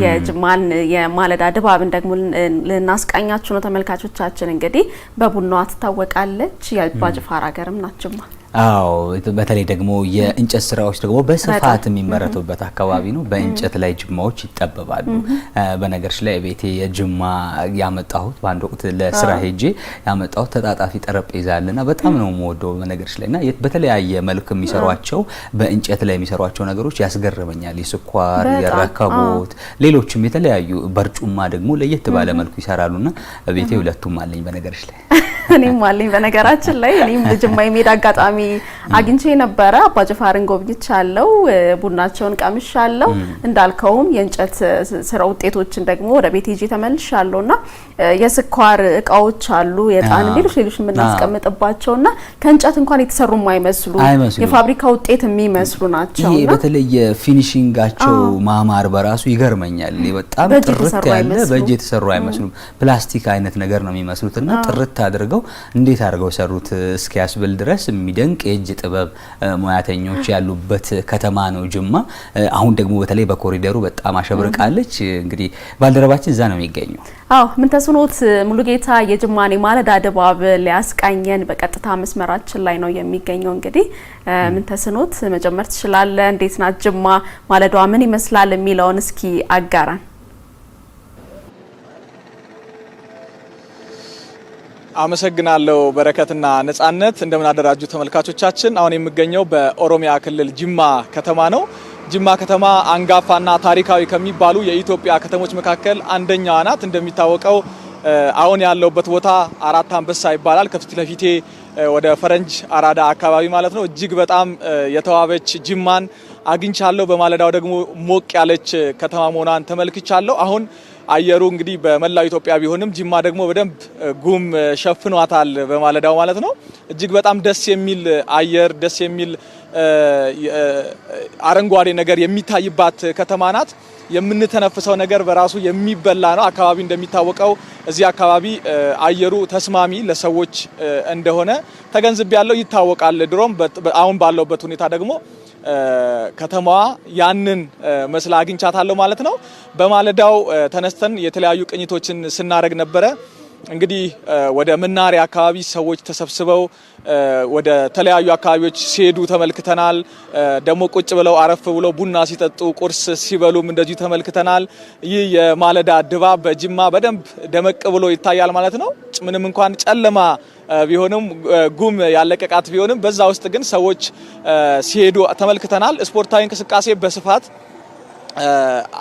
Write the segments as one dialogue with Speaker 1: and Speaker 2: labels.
Speaker 1: የጅማን የማለዳ ድባብን ደግሞ ልናስቃኛችሁ ነው ተመልካቾቻችን። እንግዲህ በቡናዋ ትታወቃለች። የአባጅፋር ሀገርም ናት ጅማ።
Speaker 2: አዎ በተለይ ደግሞ የእንጨት ስራዎች ደግሞ በስፋት የሚመረቱበት አካባቢ ነው። በእንጨት ላይ ጅማዎች ይጠበባሉ። በነገርሽ ላይ ቤቴ የጅማ ያመጣሁት በአንድ ወቅት ለስራ ሄጄ ያመጣሁት ተጣጣፊ ጠረጴዛ አለና በጣም ነው የምወደው በነገርሽ ላይና በተለያየ መልክ የሚሰሯቸው በእንጨት ላይ የሚሰሯቸው ነገሮች ያስገርመኛል። የስኳር የረከቦት ሌሎችም የተለያዩ በርጩማ ደግሞ ለየት ባለ መልኩ ይሰራሉና ቤቴ ሁለቱም አለኝ በነገርሽ ላይ።
Speaker 1: እኔም አለኝ በነገራችን ላይ እኔም ጅማ የሜዳ አጋጣሚ አግኝቼ ነበር። አባጅፋርን ጎብኝቻለሁ፣ ቡናቸውን ቀምሻለሁ። እንዳልከውም የእንጨት ስራ ውጤቶችን ደግሞ ወደ ቤት ይዤ ተመልሻለሁና የስኳር እቃዎች አሉ፣ የጣን ሌሎች የምናስቀምጥባቸውና ከእንጨት እንኳን የተሰሩ የማይመስሉ የፋብሪካ ውጤት የሚመስሉ ናቸው።
Speaker 2: ይሄ በተለይ ፊኒሺንጋቸው ማማር በራሱ ይገርመኛል። በጣም ጥርት ያለ በእጅ የተሰሩ አይመስሉም። ፕላስቲክ አይነት ነገር ነው የሚመስሉትና ጥርት አድርገው እንዴት አድርገው ሰሩት እስኪያስብል ድረስ የሚደንቅ የእጅ ጥበብ ሙያተኞች ያሉበት ከተማ ነው ጅማ። አሁን ደግሞ በተለይ በኮሪደሩ በጣም አሸብርቃለች። እንግዲህ ባልደረባችን እዛ ነው የሚገኘው።
Speaker 1: አዎ ምን ተስኖት ሙሉጌታ የጅማን የማለዳ ድባብ ሊያስቃኘን በቀጥታ መስመራችን ላይ ነው የሚገኘው። እንግዲህ ምን ተስኖት መጀመር ትችላለህ? እንዴት ናት ጅማ? ማለዳዋ ምን ይመስላል የሚለውን እስኪ አጋራን።
Speaker 3: አመሰግናለሁ በረከትና ነጻነት። እንደምን አደራጁ ተመልካቾቻችን። አሁን የምገኘው በኦሮሚያ ክልል ጅማ ከተማ ነው። ጅማ ከተማ አንጋፋና ታሪካዊ ከሚባሉ የኢትዮጵያ ከተሞች መካከል አንደኛዋ ናት። እንደሚታወቀው አሁን ያለውበት ቦታ አራት አንበሳ ይባላል። ከፊት ለፊቴ ወደ ፈረንጅ አራዳ አካባቢ ማለት ነው። እጅግ በጣም የተዋበች ጅማን አግኝቻለሁ። በማለዳው ደግሞ ሞቅ ያለች ከተማ መሆኗን ተመልክቻለሁ። አሁን አየሩ እንግዲህ በመላው ኢትዮጵያ ቢሆንም ጅማ ደግሞ በደንብ ጉም ሸፍኗታል በማለዳው ማለት ነው። እጅግ በጣም ደስ የሚል አየር፣ ደስ የሚል አረንጓዴ ነገር የሚታይባት ከተማ ናት። የምንተነፍሰው ነገር በራሱ የሚበላ ነው። አካባቢ እንደሚታወቀው እዚህ አካባቢ አየሩ ተስማሚ ለሰዎች እንደሆነ ተገንዝቤያለሁ፣ ይታወቃል ድሮም። አሁን ባለውበት ሁኔታ ደግሞ ከተማዋ ያንን መስላ አግኝቻታለሁ ማለት ነው። በማለዳው ተነስተን የተለያዩ ቅኝቶችን ስናደርግ ነበረ። እንግዲህ ወደ መናሪያ አካባቢ ሰዎች ተሰብስበው ወደ ተለያዩ አካባቢዎች ሲሄዱ ተመልክተናል። ደግሞ ቁጭ ብለው አረፍ ብለው ቡና ሲጠጡ ቁርስ ሲበሉም እንደዚሁ ተመልክተናል። ይህ የማለዳ ድባብ በጅማ በደንብ ደመቅ ብሎ ይታያል ማለት ነው። ምንም እንኳን ጨለማ ቢሆንም ጉም ያለቀቃት ቢሆንም በዛ ውስጥ ግን ሰዎች ሲሄዱ ተመልክተናል። ስፖርታዊ እንቅስቃሴ በስፋት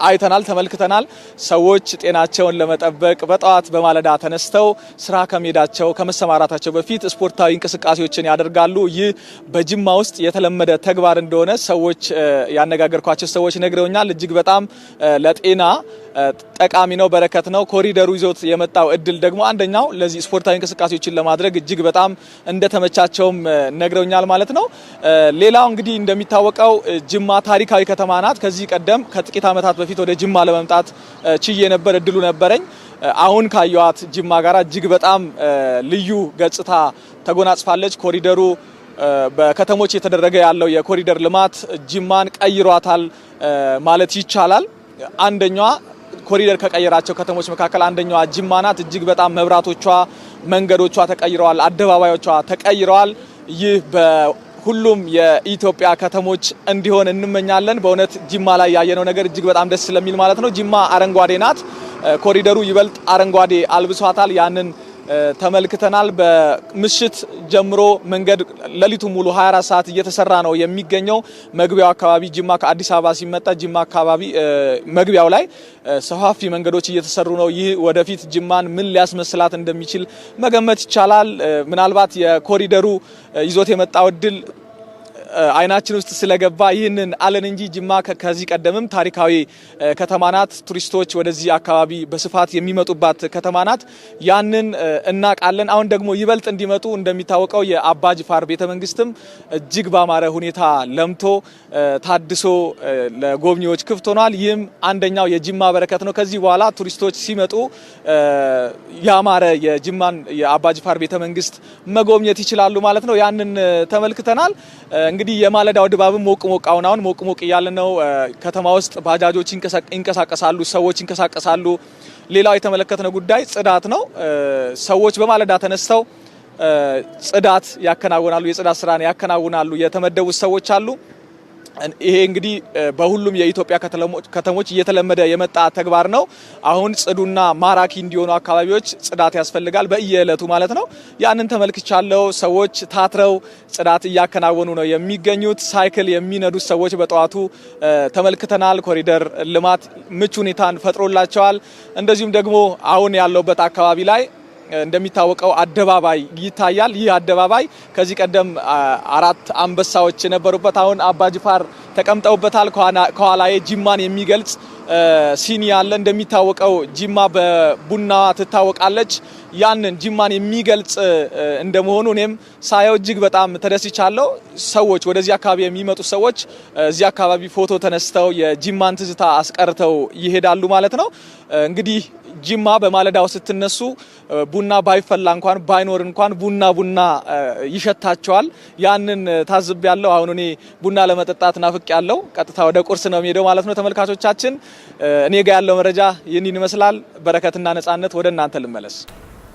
Speaker 3: አይተናል፣ ተመልክተናል። ሰዎች ጤናቸውን ለመጠበቅ በጠዋት በማለዳ ተነስተው ስራ ከመሄዳቸው ከመሰማራታቸው በፊት ስፖርታዊ እንቅስቃሴዎችን ያደርጋሉ። ይህ በጅማ ውስጥ የተለመደ ተግባር እንደሆነ ሰዎች ያነጋገርኳቸው ሰዎች ነግረውኛል። እጅግ በጣም ለጤና ጠቃሚ ነው፣ በረከት ነው። ኮሪደሩ ይዞት የመጣው እድል ደግሞ አንደኛው ለዚህ ስፖርታዊ እንቅስቃሴዎችን ለማድረግ እጅግ በጣም እንደተመቻቸውም ነግረውኛል ማለት ነው። ሌላው እንግዲህ እንደሚታወቀው ጅማ ታሪካዊ ከተማ ናት። ከዚህ ቀደም ከጥቂት ዓመታት በፊት ወደ ጅማ ለመምጣት ችዬ ነበር፣ እድሉ ነበረኝ። አሁን ካየዋት ጅማ ጋራ እጅግ በጣም ልዩ ገጽታ ተጎናጽፋለች። ኮሪደሩ በከተሞች የተደረገ ያለው የኮሪደር ልማት ጅማን ቀይሯታል ማለት ይቻላል። አንደኛዋ ኮሪደር ከቀየራቸው ከተሞች መካከል አንደኛዋ ጅማ ናት። እጅግ በጣም መብራቶቿ፣ መንገዶቿ ተቀይረዋል፣ አደባባዮቿ ተቀይረዋል። ይህ በሁሉም የኢትዮጵያ ከተሞች እንዲሆን እንመኛለን። በእውነት ጅማ ላይ ያየነው ነገር እጅግ በጣም ደስ ስለሚል ማለት ነው። ጅማ አረንጓዴ ናት። ኮሪደሩ ይበልጥ አረንጓዴ አልብሷታል። ያንን ተመልክተናል። በምሽት ጀምሮ መንገድ ለሊቱ ሙሉ 24 ሰዓት እየተሰራ ነው የሚገኘው። መግቢያው አካባቢ ጅማ ከአዲስ አበባ ሲመጣ ጅማ አካባቢ መግቢያው ላይ ሰፋፊ መንገዶች እየተሰሩ ነው። ይህ ወደፊት ጅማን ምን ሊያስመስላት እንደሚችል መገመት ይቻላል። ምናልባት የኮሪደሩ ይዞት የመጣው እድል አይናችን ውስጥ ስለገባ ይህንን አለን እንጂ ጅማ ከዚህ ቀደምም ታሪካዊ ከተማ ናት። ቱሪስቶች ወደዚህ አካባቢ በስፋት የሚመጡባት ከተማ ናት። ያንን እናቃለን። አሁን ደግሞ ይበልጥ እንዲመጡ እንደሚታወቀው የአባጅፋር ቤተመንግስትም እጅግ ባማረ ሁኔታ ለምቶ ታድሶ ለጎብኚዎች ክፍት ሆኗል። ይህም አንደኛው የጅማ በረከት ነው። ከዚህ በኋላ ቱሪስቶች ሲመጡ ያማረ የጅማን የአባጅፋር ቤተመንግስት መጎብኘት ይችላሉ ማለት ነው። ያንን ተመልክተናል። እንግዲህ እንግዲህ የማለዳው ድባብም ሞቅ ሞቅ አሁን ሞቅ ሞቅ እያለ ነው። ከተማ ውስጥ ባጃጆች ይንቀሳቀሳሉ፣ ሰዎች ይንቀሳቀሳሉ። ሌላው የተመለከትነው ጉዳይ ጽዳት ነው። ሰዎች በማለዳ ተነስተው ጽዳት ያከናውናሉ፣ የጽዳት ስራን ያከናውናሉ። የተመደቡት ሰዎች አሉ። ይሄ እንግዲህ በሁሉም የኢትዮጵያ ከተሞች እየተለመደ የመጣ ተግባር ነው። አሁን ጽዱና ማራኪ እንዲሆኑ አካባቢዎች ጽዳት ያስፈልጋል፣ በየዕለቱ ማለት ነው። ያንን ተመልክቻለሁ። ሰዎች ታትረው ጽዳት እያከናወኑ ነው የሚገኙት። ሳይክል የሚነዱ ሰዎች በጠዋቱ ተመልክተናል። ኮሪደር ልማት ምቹ ሁኔታን ፈጥሮላቸዋል። እንደዚሁም ደግሞ አሁን ያለውበት አካባቢ ላይ እንደሚታወቀው አደባባይ ይታያል። ይህ አደባባይ ከዚህ ቀደም 4 አንበሳዎች የነበሩበት አሁን አባጅፋር ተቀምጠውበታል። ከኋላዬ ጂማን የሚገልጽ ሲኒ ያለ። እንደሚታወቀው ጂማ በቡና ትታወቃለች። ያንን ጂማን የሚገልጽ እንደመሆኑ እኔም ሳየው እጅግ በጣም ተደስቻለሁ። ሰዎች ወደዚህ አካባቢ የሚመጡ ሰዎች እዚህ አካባቢ ፎቶ ተነስተው የጂማን ትዝታ አስቀርተው ይሄዳሉ ማለት ነው። እንግዲህ ጂማ በማለዳው ስትነሱ ቡና ባይፈላ እንኳን ባይኖር እንኳን ቡና ይሸታቸዋል። ያንን ታዝቤያለሁ። አሁን እኔ ቡና ለመጠጣት ናፍቄያለሁ። ቀጥታ ወደ ቁርስ ነው የሚሄደው ማለት ነው። ተመልካቾቻችን፣ እኔ ጋር ያለው መረጃ ይህንን ይመስላል። በረከትና ነጻነት ወደ እናንተ ልመለስ።